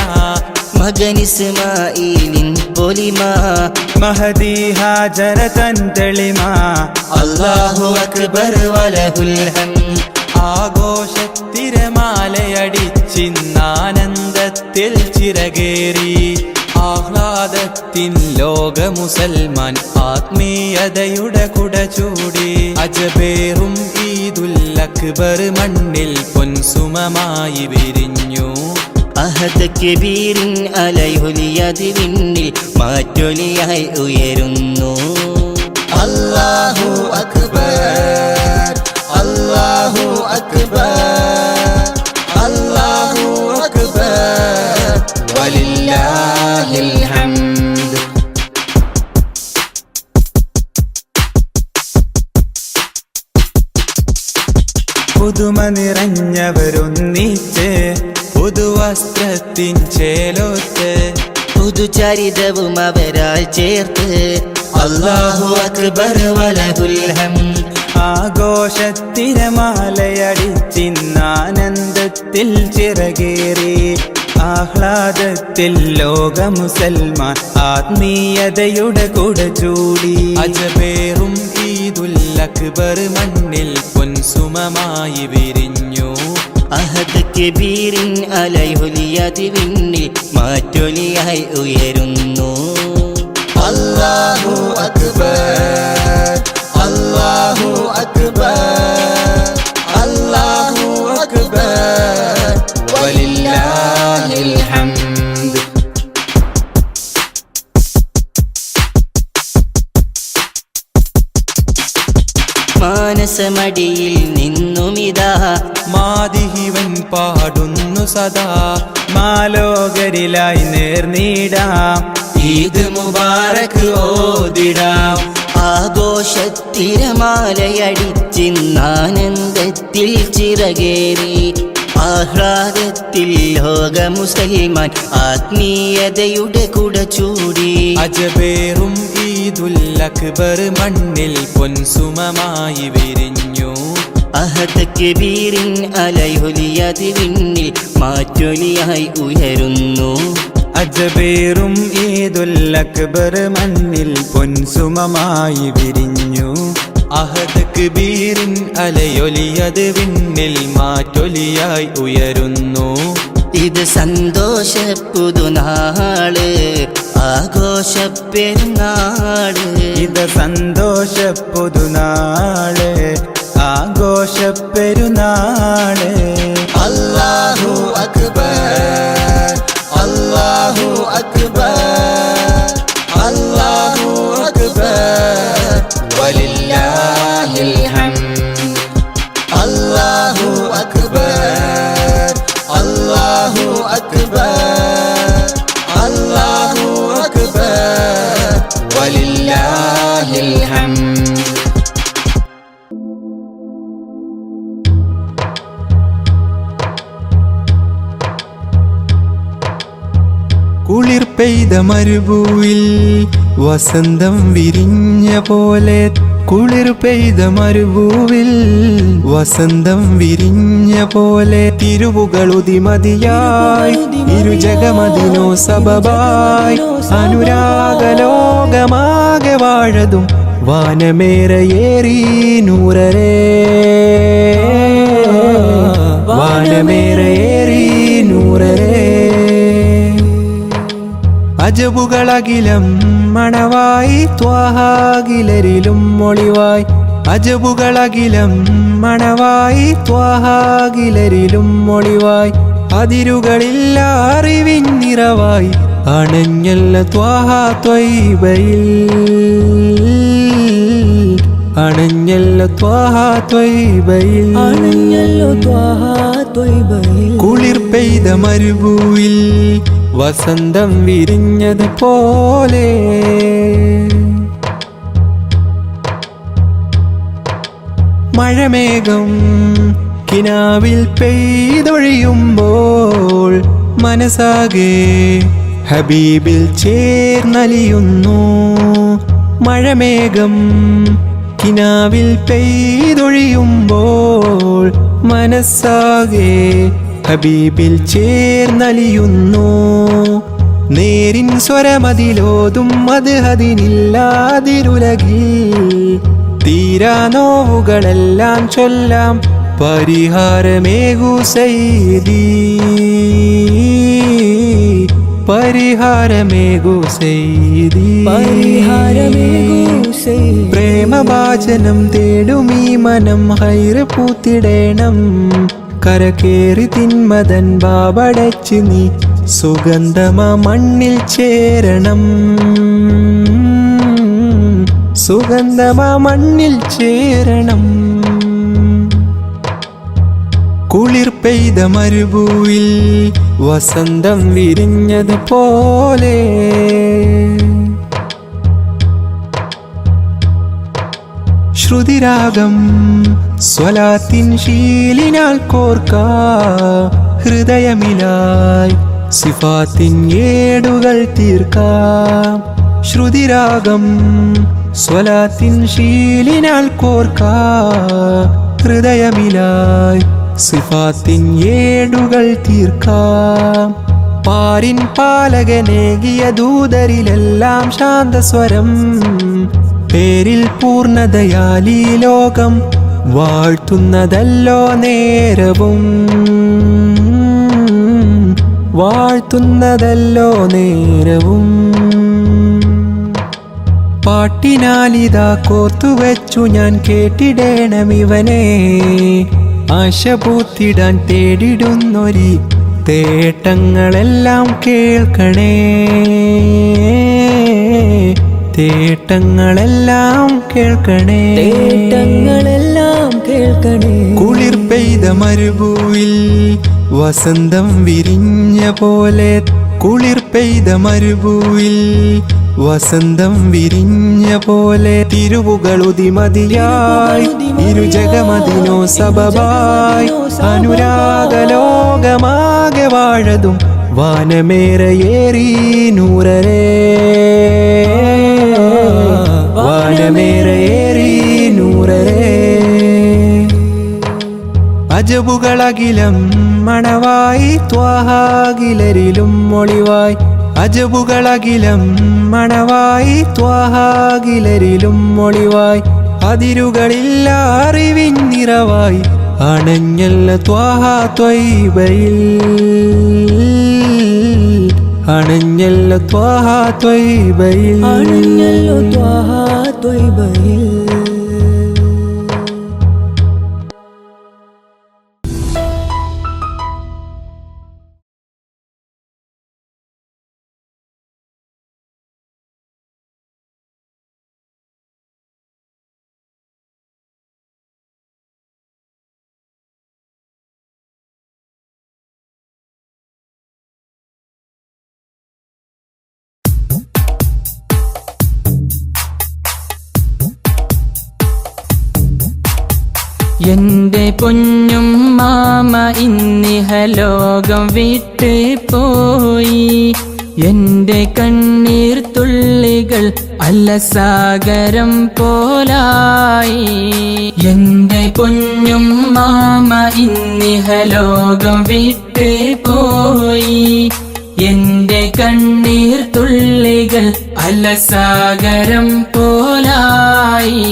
മകൻ ഇസ്മാഈലിൻ പൊലിമ, മഹദി ഹാജറ തൻ തെളിമ. അല്ലാഹു അക്ബർ വലഹുൽ ഹംദ്. ആഘോഷത്തിരമാലയടിച്ചിന്നാനന്ദത്തിൽ ചിറകേറി. ആഹ്ലാദത്തിൻ ലോക മുസൽമാൻ ആത്മീയതയുടെ കുട ചൂടി. അജബേറും ഈദുൽ അക്ബർ മണ്ണിൽ പൊൻസുമമായി വിരിഞ്ഞു. അഹദ് കബീറിൻ അലയൊലിയത് വിണ്ണിൽ മാറ്റൊലിയായി ഉയരുന്നു. അല്ലാഹു അക്ബർ, അല്ലാഹു അക്ബർ, അല്ലാഹു അക്ബർ വലില്ലാഹിൽ ഹംദ്. പുതുമ നിറഞ്ഞവരൊന്നിച്ച്, പുതുവസ്ത്രത്തിൻ ചേലോത്ത്, പുതുചരിതവും അവരാൽ ചേർത്ത്. അല്ലാഹു അക്ബർ വലഹുൽ ഹംദ്. ആഘോഷത്തിരമാലയടിച്ചിന്നാനന്ദത്തിൽ ചിറകേറി. ആഹ്ലാദത്തിൽ ലോക മുസൽമാൻ ആത്മീയതയുടെ കുട ചൂടി. അജബേറും ഈദുൽ അക്ബർ മണ്ണിൽ പൊൻസുമമായി വിരിഞ്ഞു. അഹദ് കബീറിൻ അലൈഹുലിയതി വിണ്ണിൽ മാറ്റൊലിയായി ഉയരുന്നു. അല്ലാഹു അക്ബർ അല്ലാഹു അക്ബർ അല്ലാഹു അക്ബർ വലില്ലാഹിൽ ഹംദ്. മാനസമടിയിൽ നിന്നുമിതാ മാദിഹിവൻ പാടുന്നു സദാ. മാലോകരിലായി നേർന്നിടാം ഈദ് മുബാറക് ഓതിടാം. ആഘോഷത്തിരമാലയടിച്ചിന്നാനന്ദത്തിൽ ചിറകേറി. ആഹ്ലാദത്തിൽ ലോക മുസൽമാൻ ആത്മീയതയുടെ കുട ചൂടി. അജബേറും ഈദുൽ അക്ബർ മണ്ണിൽ പൊൻസുമമായി വിരിഞ്ഞു. അഹദ് കബീറിൻ അലൈഹുലിയതി വിണ്ണിൽ മാറ്റൊലിയായി ഉയരുന്നു. അജബേറും ഈദുൽ അക്ബർ മണ്ണിൽ പൊൻസുമമായി വിരിഞ്ഞു. അഹദ് കബീറിൻ അലയൊലിയത് വിണ്ണിൽ മാറ്റൊലിയായി ഉയരുന്നു. ഇത് സന്തോഷ പുതുനാള് ആഘോഷ പെരുന്നാള്. ഇത് സന്തോഷ പുതുനാള് ആഘോഷ പെരുന്നാള്. അല്ലാഹു അക്ബർ അല്ലാഹു അക്ബർ അല്ലാഹു അക്ബർ വലില്ലാഹിൽ ഹംദ്. അല്ലാഹു അക്ബർ അല്ലാഹു അക്ബർ അല്ലാഹു അക്ബർ വലില്ലാഹിൽ ഹംദ്. കുളിർ പെയ്ത മരുഭൂവിൽ വസന്തം വിരിഞ്ഞ പോലെ. കുളിർ പെയ്ത മരുഭൂവിൽ വസന്തം വിരിഞ്ഞ പോലെ. തിരുവുകളുതിമതിയായി ഇരുജഗമതിനോ സബബായി. അനുരാഗലോകമാകെ വാഴതും വാനമേറയേറി നൂറരേ. വാനമേറയേറി നൂറരേ. അജബുകളകിലം മണവായി ത്വാഹാകിലരിലും മൊളിവായി. അജബുകളകിലം മണവായി ത്വാഹാകിലരിലും മൊളിവായി. അതിരുകളില്ല അറിവിൻ നിറവായി അണഞ്ഞല്ല ത്വാഹാ ത്വയ്ബയിൽ. അണഞ്ഞല്ല ത്വാഹാ ത്വയ്ബയിൽ. കുളിർ പെയ്ത മരുഭൂവിൽ വസന്തം വിരിഞ്ഞത് പോലെ. മഴമേഘം കിനാവിൽ പെയ്തൊഴിയുമ്പോൾ മനസ്സാകെ ഹബീബിൽ ചേർന്നലിയുന്നു. മഴമേഘം കിനാവിൽ പെയ്തൊഴിയുമ്പോൾ മനസ്സാകെ ഹബീബിൽ ചേർന്നലിയുന്നു. നേരിൻ സ്വരമതിലോതും അത് അതിനില്ലാതിരുലകിൽ. തീരാ നോവുകളെല്ലാം ചൊല്ലാം പരിഹാരമേകു സയ്യിദി. പരിഹാരമേകു സയ്യിദി. പ്രേമഭാജനം തേടുമീ മനം ഹൈറ് പൂത്തിടേണം. കരകേറി തിന്മതൻ ബാബടച്ച് നീ സുഗന്ധമാ മണ്ണിൽ ചേരണം. സുഗന്ധമാ മണ്ണിൽ ചേരണം. കുളിർ പെയ്ത മരുഭൂവിൽ വസന്തം വിരിഞ്ഞത് പോലെ. ശ്രുതിരാഗം സ്വലാത്തിൻ ശീലിനാൽ കോർക്കാ. ഹൃദയമിലായി സിഫാത്തിൻ ഏടുകൾ തീർക്കാം. ശ്രുതിരാഗം സ്വലാത്തിൻ ശീലിനാൽ കോർക്കാ. ഹൃദയമിലായി സിഫാത്തിൻ ഏടുകൾ തീർക്കാം. പാരിൻ പാലകനേകിയ ദൂതരിലെല്ലാം ശാന്തസ്വരം. പേരിൽ പൂർണ്ണതയാലീ ലോകം വാഴ്ത്തുന്നതല്ലോ നേരവും, വാഴ്ത്തുന്നതല്ലോ നേരവും. പാട്ടിനാലിതാ കോർത്തുവച്ചു ഞാൻ കേട്ടിടേണമിവനെ, ആശ പൂത്തിടാൻ തേടിടുന്നൊരി തേട്ടങ്ങളെല്ലാം കേൾക്കണേ, തേട്ടങ്ങളെല്ലാം കേൾക്കണേ, തേട്ടങ്ങളെല്ലാം കേൾക്കണേ. കുളിർ പെയ്ത മരുഭൂവിൽ വസന്തം വിരിഞ്ഞ പോലെ, കുളിർ പെയ്ത മരുഭൂവിൽ വസന്തം വിരിഞ്ഞ പോലെ, തിരുവുകളുതിമതിയായി ഇരുജഗമതിനോ സബബായി, അനുരാഗലോകമാകെ വാഴതും വാനമേറയേറി നൂറരേ, വാനമേറയേറി നൂറരേ. അജബുകളകിലം മണവായി ത്വാഹാകിലരിലും ഒളിവായി, അജബുകളകിലം മണവായി ത്വാഹാകിലരിലും ഒളിവായി, അതിരുകളില്ല അറിവിൻ നിറവായി അണഞ്ഞല്ല ത്വാഹ ത്വയ്ബയിൽ, അണഞ്ഞല്ല ത്വാഹ ത്വയ്ബയിൽ, അണഞ്ഞല്ലോ ത്വാഹ ത്വയ്ബയിൽ. എന്റെ പൊന്നും മാമ ഇന്നിഹലോകം വിട്ട് പോയി, എന്റെ കണ്ണീർ തുള്ളികൾ അലസാഗരം പോലായി. എന്റെ പൊന്നും മാമ ഇന്നിഹലോകം വിട്ട് പോയി, എന്റെ കണ്ണീർ തുള്ളികൾ അലസാഗരം പോലായി.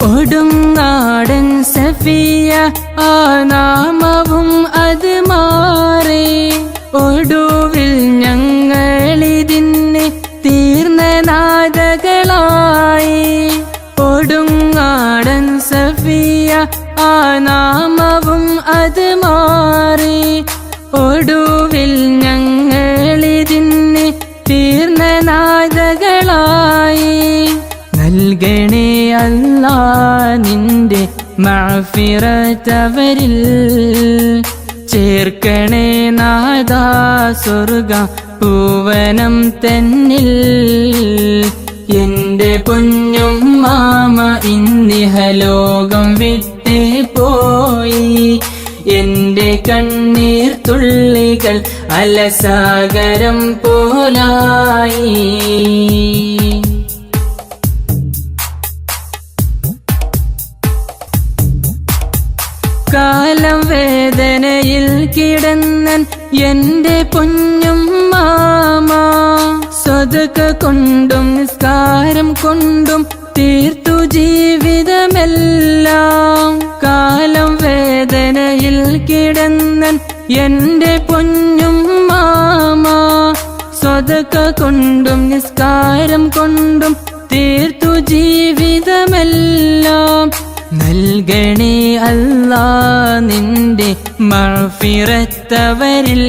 ഒടുങ്ങാടൻ സഫിയ ആ നാമവും അത് മാറി, ഒടുവിൽ ഞങ്ങളിതിന് തീർന്ന നാദകളായി. ഒടുങ്ങാടൻ സഫിയ ആ നാമവും അത് മാറി, ഒടുവിൽ ഞങ്ങളിതിന് തീർന്ന നാദകളായി. നൽകണേ അല്ലാ നിന്റെ മഅ്ഫിറത്തവരിൽ, ചേർക്കണേ നാദാ സ്വർഗ പൂവനം തന്നിൽ. എന്റെ പൊന്നും മാമ ഇന്നിഹലോകം വിട്ടേ പോയി, എന്റെ കണ്ണീർ തുള്ളികൾ അലസാഗരം പോലായി. കാലം വേദനയിൽ കിടന്നൻ എന്റെ പൊന്നും മാമ, സ്വതക കൊണ്ടും നിസ്കാരം കൊണ്ടും തീർത്തു ജീവിതമെല്ലാം. കാലം വേദനയിൽ കിടന്നൻ എന്റെ പൊന്നും മാമ, സ്വതക കൊണ്ടും നിസ്കാരം കൊണ്ടും തീർത്തു ജീവിതമെല്ലാം. നൽകണേ അല്ലാ നിന്റെ മഅ്ഫിറത്തവരിൽ,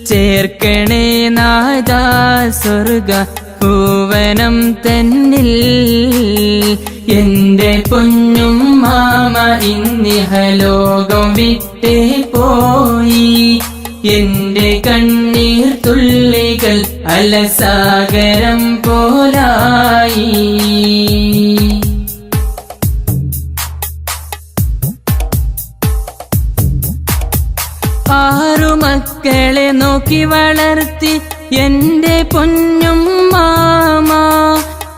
ചേർക്കണേ നാദാ സ്വർഗ പൂവനം തന്നിൽ. എന്റെ പൊന്നും മാമ ഇന്നിഹലോകം വിട്ടേ പോയി, എന്റെ കണ്ണീർ തുള്ളികൾ അലസാഗരം പോലായി. ആറു മക്കളെ നോക്കി വളർത്തി എന്റെ പൊന്നും മാമ,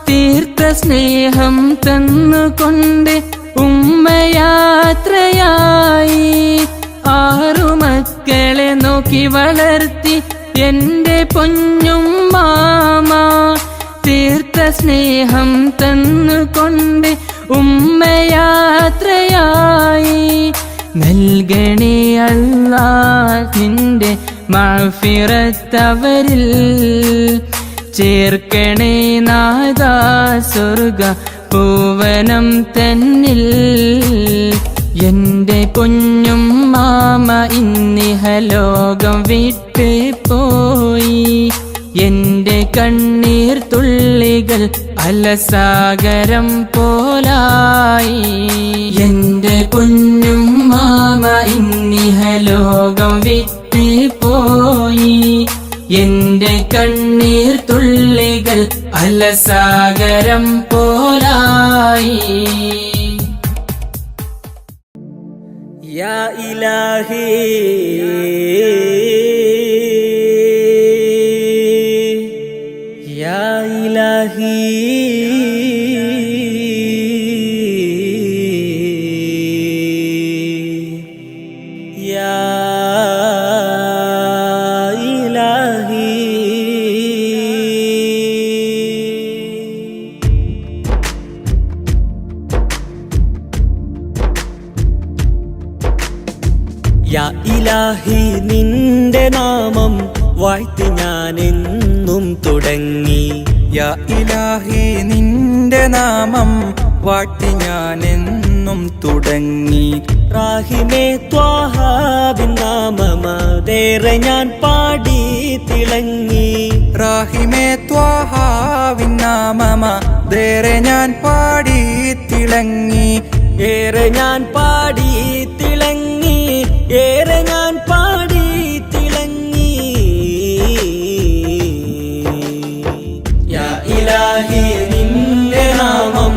തീർത്ത സ്നേഹ സ്നേഹം തന്നുകൊണ്ട് ഉമ്മയാത്രയായി. 6 മക്കളെ നോക്കി വളർത്തി എന്റെ പൊന്നുമ്മാമ. തീർത്ത സ്നേഹം തന്നുകൊണ്ട് ഉമ്മയാത്രയായി. നൽകണേ അല്ലാഹുവിന്റെ മഗ്ഫിറത്തവരിൽ. ചേർക്കണേ നാദാ സ്വർഗ പൂവനം തന്നിൽ. എന്റെ പൊന്നുമ്മാമ ഇന്നിഹലോകം വിട്ട് പോയി. എന്റെ കണ്ണീർ തുള്ളികൾ അലസാഗരം പോലായി. എന്റെ പൊന്നുമ്മാമ ഇന്നിഹലോകം വിട്ട് പോയി. എന്റെ കണ്ണീർ തുള്ളികൾ അലസാഗരം പോലായി. യാ ഇലാഹി യാ ഇലാഹി യാ ഇലാഹി. യാ ഇലാഹി നിന്റെ നാമം വാഴ്ത്തി ഞാനെന്നും തുടങ്ങി. യാ ഇലാഹി നിന്റെ നാമം വാഴ്ത്തി ഞാനെന്നും തുടങ്ങി. റാഹിമേ ത്വാഹാബിൻ നാമമതേറെ ഞാൻ പാടി തിളങ്ങി. റാഹിമേ ത്വാഹാവിൻ നാമമതേറെ ഞാൻ പാടി തിളങ്ങി. ഏറെ ഞാൻ പാടി തിളങ്ങി. ഏറെ ഞാൻ പാടി തിളങ്ങി. യാ ഇലാഹി നിന്റെ നാമം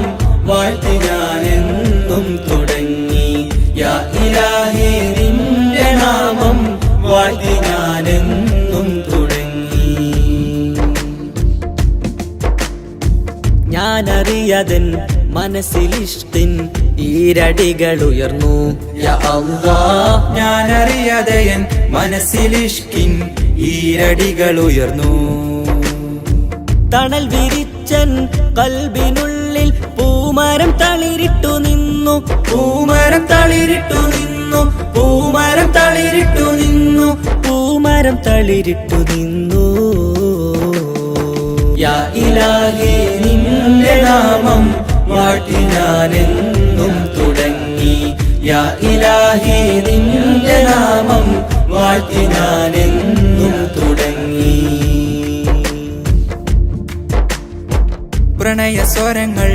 വാഴ്ത്തി ഞാനെന്നും തുടങ്ങി. യാ ഇലാഹി നിന്റെ നാമം വാഴ്ത്തി ഞാനെന്നും തുടങ്ങി. ഞാനറിയതൻ മനസ്സിലിഷ്ടിൻ ഈരടികൾ ഉയർന്നു. യാ അല്ലാഹ് ഞാനറിയാതെയൻ മനസ്സിലിഷ്കിൻ ഈരടികൾ ഉയർന്നു. തണൽ വിരിച്ചൻ കൽബിനുള്ളിൽ പൂമരം തളിരിട്ടു നിന്നു. പൂമരം തളിരിട്ടു നിന്നു. പൂമരം തളിരിട്ടു നിന്നു. പൂമരം തളിരിട്ടു നിന്നു. യാ ഇലാഹി നിന്റെ നാമം വാഴ്ത്തി ഞാനെന്നും തുടങ്ങി. യാ ഇലാഹി നിന്റെ നാമം വാഴ്ത്തി ഞാനെന്നും തുടങ്ങി. പ്രണയ സ്വരങ്ങൾ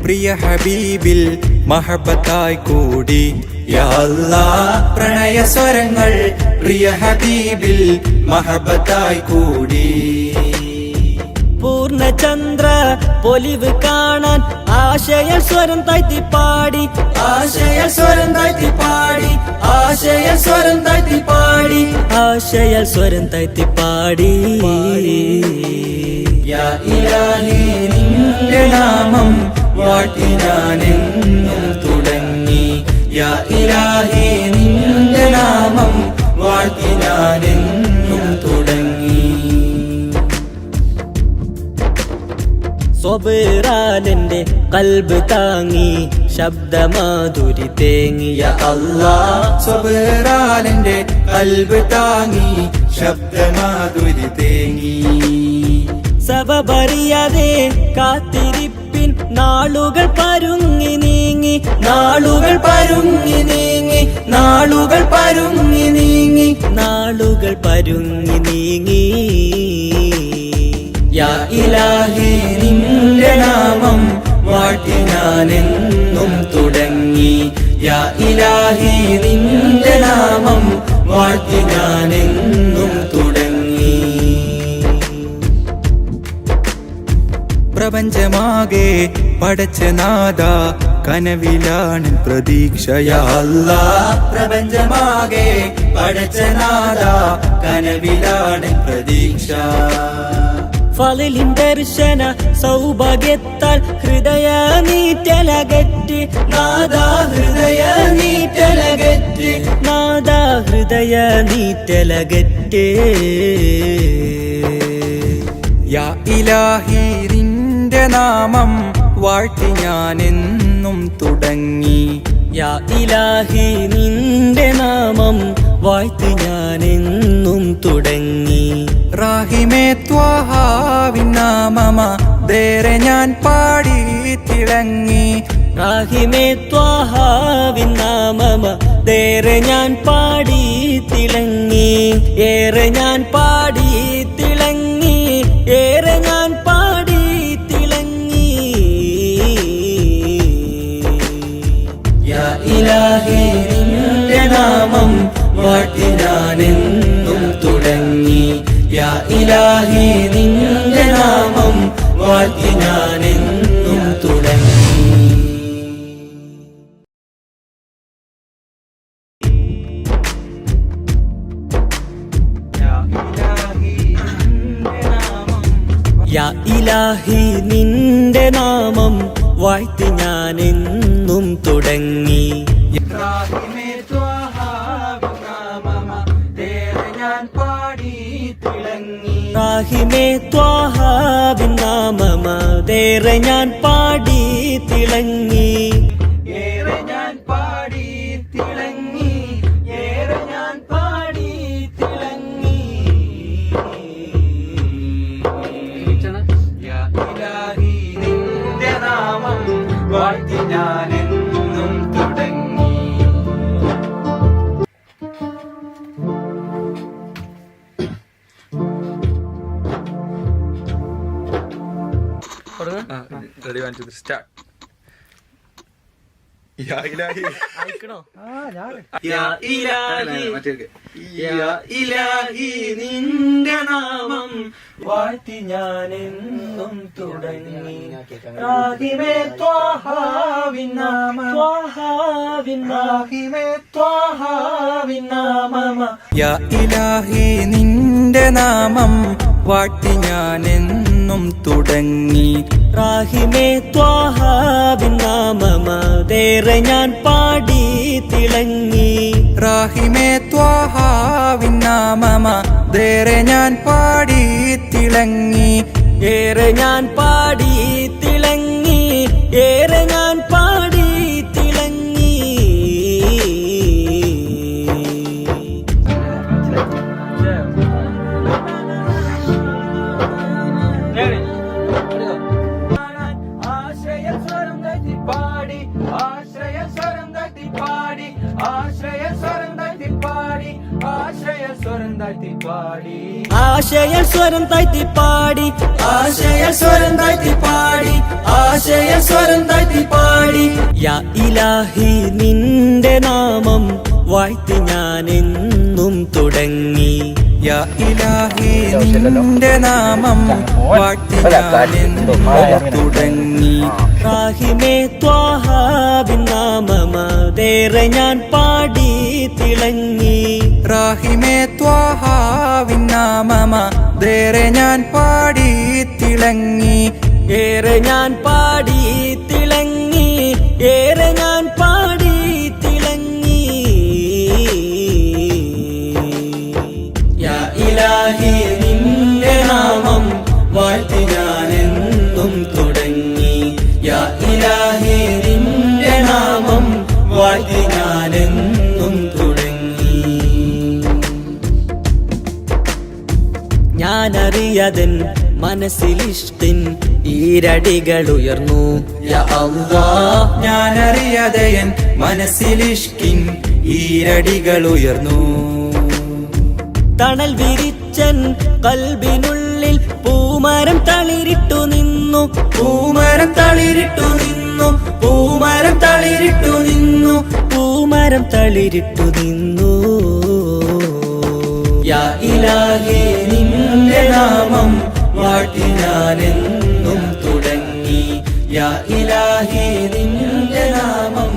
പ്രിയ ഹബീബിൽ മഹബത്തായി കൂടി. യാ അല്ലാഹ് പ്രണയ സ്വരങ്ങൾ പ്രിയ ഹബീബിൽ മഹബത്തായി കൂടി. പൂർണ്ണചന്ദ്ര പൊലിവ് കാണാൻ ആശയ സ്വരം താഴ്ത്തി പാടി. ആശയ സ്വരം താഴ്ത്തി പാടി. ആശയ സ്വരം താഴ്ത്തി പാടി. ആശയ സ്വരം താഴ്ത്തി പാടി. യാ ഇലാഹി നിന്റെ നാമം വാഴ്ത്തി ഞാനെന്നും തുടങ്ങി. യാ ഇലാഹി നിന്റെ നാമം വാഴ്ത്തി ഞാനെന്നും തുടങ്ങി. സ്വബിറാലെന്റെ കൽബ് താങ്ങി ശബ്ദമാധുരി തേങ്ങി. യാ അല്ലാഹ് സ്വബിറാലെന്റെ കൽബ് താങ്ങി ശബ്ദമാധുരി തേങ്ങി. സബബറിയാതെ കാത്തിരിപ്പിൻ നാളുകൾ പരുങ്ങി നീങ്ങി. നാളുകൾ പരുങ്ങി നീങ്ങി. നാളുകൾ പരുങ്ങി നീങ്ങി. നാളുകൾ പരുങ്ങി നീങ്ങി. യാ ഇലാഹി നിന്റെ നാമം വാഴ്ത്തി ഞാനെന്നും തുടങ്ങി. യാ ഇലാഹി നിന്റെ നാമം വാഴ്ത്തി ഞാനെന്നും തുടങ്ങി. പ്രപഞ്ചമാകെ പടച്ച നാദ കനവിലാണ് പ്രതീക്ഷ. യാ അല്ലാഹ് പ്രപഞ്ചമാകെ പടച്ച നാദ കനവിലാണ് പ്രതീക്ഷ. ഫളിലിൻ ദർശന സൗഭാഗ്യത്താൽ ഹൃദയ നീറ്റലകറ്റി നാദാ ഹൃദയ നീറ്റലകറ്റി നാദാ ഹൃദയ നീറ്റലകറ്റേ. യാ ഇലാഹി നിന്റെ നാമം വാഴ്ത്തി ഞാനെന്നും തുടങ്ങി. യാ ഇലാഹി നിന്റെ നാമം വാഴ്ത്തി ഞാനെന്നും തുടങ്ങി. റാഹിമേ ത്വാഹാവിൻ നാമമ ദേറെ ഞാൻ പാടി തിളങ്ങി. റാഹിമേ ത്വാഹാവിൻ നാമമ ദേറെ ഞാൻ പാടി തിളങ്ങി. ഏറെ ഞാൻ പാടി തിളങ്ങി, ഏറെ ഞാൻ പാടി തിളങ്ങി. യാ ഇലാഹി നിന്റെ നാമം വാഴ്ത്തി ഞാനെന്നും തുടങ്ങി. യാ ഇലാഹി നിന്റെ നാമം വാഴ്ത്തി ഞാനെന്നും തുടങ്ങി. യാ ഇലാഹി നിന്റെ നാമം വാഴ്ത്തി ഞാനെന്നും തുടങ്ങി. റാഹിമേ ത്വാഹാവിൻ നാമമ ദേറെ ഞാൻ പാടി തിളങ്ങി. റാഹിമേ ത്വാഹാവിൻ നാമമ ദേറെ ഞാൻ പാടി തിളങ്ങി. ഏറെ ഞാൻ പാടി തിളങ്ങി, ഏറെ ഞാൻ പാടി തിളങ്ങി. യാ ഇലാഹി നിന്റെ നാമം വാഴ്ത്തി ഞാനെന്നും തുടങ്ങി. Ready, 1, 2, 3, start. യാ ഇലാഹി യാ ഇലാഹി യാ ഇലാഹി നിന്റെ നാമം വാഴ്ത്തി ഞാനെന്നും തുടങ്ങി. റാഹിമേ ത്വാഹാവിൻ നാമം ത്വാഹാവിൻ റാഹിമേ ത്വാഹാവിൻ നാമമ. യാ ഇലാഹി നിന്റെ നാമം വാഴ്ത്തി ഞാനെന്നും തുടങ്ങി. റാഹിമേ ത്വാഹാവിൻ നാമമ ദേറെ ഞാൻ പാടി തിളങ്ങി. റാഹിമേ ത്വാഹാവിൻ നാമമ ദേറെ ഞാൻ പാടി തിളങ്ങി. ഏറെ ഞാൻ പാടി തിളങ്ങി, ഏറെ ഞാൻ പാടി തിളങ്ങി. ആശ്രയസ്വരം തട്ടി പാടി, ആശ്രയസ്വരം തട്ടി പാടി, ആശ്രയസ്വരം തട്ടി പാടി, ആശ്രയസ്വരം തട്ടി പാടി. ആശയസ്വരം താഴ്ത്തി പാടി, ആശയസ്വരം താഴ്ത്തി പാടി, ആശയസ്വരം താഴ്ത്തി പാടി. യാ ഇലാഹി നിന്റെ നാമം വാഴ്ത്തി ഞാനെന്നും തുടങ്ങി. യാ ഇലാഹി നിന്റെ നാമം വാഴ്ത്തി ഞാനെന്നും തുടങ്ങി. റാഹിമേ ത്വാഹാവിൻ നാമമ ദേറെ ഞാൻ പാടി തിളങ്ങി. റാഹിമേ ത്വാഹാവിൻ നാമമ ദേറെ ഞാൻ പാടി തിളങ്ങി. ഏറെ ഞാൻ പാടി തിളങ്ങി, ഏറെ ഞാൻ പാടി തിളങ്ങി. യാ ഇലാഹി നിന്റെ നാമം വാഴ്ത്തി ഞാനെന്നും തുടങ്ങി. യാ ഇലാഹി നിന്റെ നാമം വാഴ്ത്തി ഞാനെന്നും തുടങ്ങി. ഞാനറിയതൻ മനസ്സിലിഷ്ടിൻ ഈരടികൾ ഉയർന്നു. യാ അല്ലാഹ് ഞാനറിയാതെയൻ മനസ്സിലിഷ്കിൻ ഈരടികൾ ഉയർന്നു. തണൽ വിരിച്ചൻ കൽബിനുള്ളിൽ പൂമരം തളിരിട്ടു നിന്നു. പൂമരം തളിരിട്ടു നിന്നു, പൂമരം തളിരിട്ടു നിന്നു. പൂമരം തളിരിട്ടു നിന്നു. യാ ഇലാഹി നിന്റെ നാമം വാഴ്ത്തി ഞാനെന്നും തുടങ്ങി. യാ ഇലാഹി നിന്റെ നാമം